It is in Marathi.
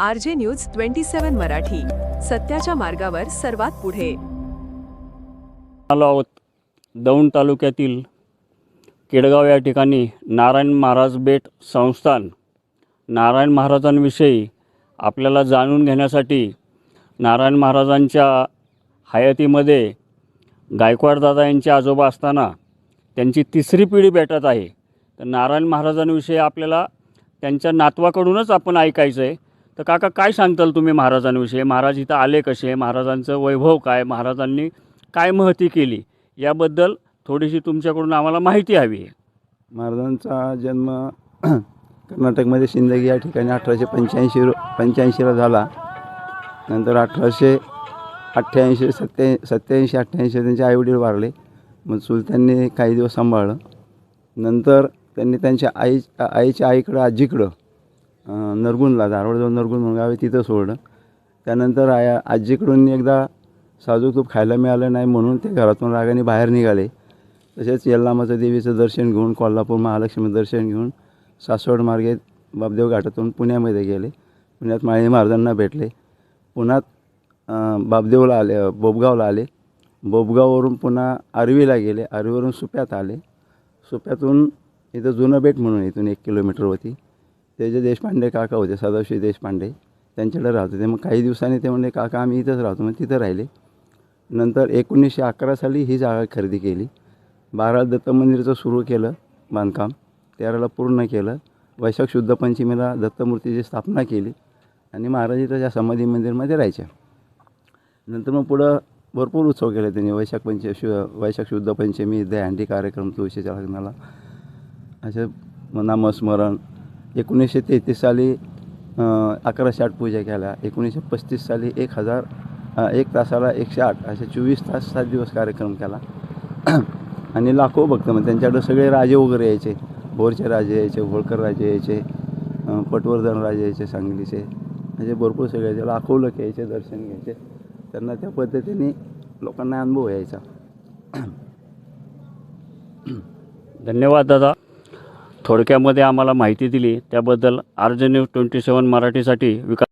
RJ न्यूज 27 मराठी, सत्याच्या मार्गावर सर्वात पुढे. आलो आहोत दौंड तालुक्यातील केडगाव या ठिकाणी नारायण महाराज बेट संस्थान. नारायण महाराजांविषयी आपल्याला जाणून घेण्यासाठी नारायण महाराजांच्या हयातीमध्ये गायकवाड दादा यांचे आजोबा असताना त्यांची तिसरी पिढी भेटत आहे. तर नारायण महाराजांविषयी आपल्याला त्यांच्या नातवाकडूनच आपण ऐकायचं आहे. तर काका, काय सांगताल तुम्ही महाराजांविषयी? महाराज इथं आले कसे, महाराजांचं वैभव काय, महाराजांनी काय महती केली, याबद्दल थोडीशी तुमच्याकडून आम्हाला माहिती हवी आहे. महाराजांचा जन्म कर्नाटकमध्ये सिंदगी या ठिकाणी 1885 झाला. नंतर 1887-88 त्यांचे आईवडील वारले. मग चुलत्यांनी काही दिवस सांभाळलं. नंतर त्यांनी त्यांच्या आईच्या आईकडं, आजीकडं नरगुणला, धारवाडजवळ नरगुण म्हणून गाव आहे, तिथं सोडलं. त्यानंतर आजीकडून एकदा साजूक तूप खायला मिळालं नाही म्हणून ते घरातून रागाने बाहेर निघाले. तसेच यल्लामाचं देवीचं दर्शन घेऊन, कोल्हापूर महालक्ष्मी दर्शन घेऊन सासवड मार्गे बापदेव घाटातून पुण्यामध्ये गेले. पुण्यात माळी महाराजांना भेटले. पुण्यात बापदेवला आले, बोबगावला आले. बोबगाववरून पुन्हा आर्वीला गेले. आर्वीवरून सुप्यात आले. सुप्यातून इथं जुनं बेट म्हणून इथून 1 किलोमीटरवरती ते जे देशपांडे काका होते, सदाशिव देशपांडे, त्यांच्याकडे राहत होते. मग काही दिवसांनी ते म्हणले, काका आम्ही इथंच राहतो. मग तिथं राहिले. नंतर 1911 साली ही जागा खरेदी केली. 12 दत्त मंदिराचं सुरू केलं बांधकाम. 13ला पूर्ण केलं. वैशाख शुद्ध पंचमीला दत्तमूर्तीची स्थापना केली आणि महाराज इथं त्या समाधी मंदिरमध्ये राहायच्या. नंतर मग पुढं भरपूर उत्सव केले त्यांनी. वैशाख शुद्ध पंचमी, दहीहंडी कार्यक्रम, तुळशीच्या लग्नाला, असे नामस्मरण. 1933 साली 1108 पूजा केल्या. 1935 साली 1 तासाला 108 असे 24 तास 7 दिवस कार्यक्रम केला. आणि लाखो भक्त, मग त्यांच्याकडे सगळे राजे वगैरे यायचे. भोरचे राजे यायचे, होळकर राजे यायचे, पटवर्धन राजे यायचे, सांगलीचे, असे भरपूर सगळे यायचे. लाखो लोक यायचे, दर्शन घ्यायचे. त्यांना त्या पद्धतीने लोकांना अनुभव यायचा. धन्यवाद दादा, थोडक्यामध्ये आम्हाला माहिती दिली त्याबद्दल. RJ न्यूज 27 मराठीसाठी विकास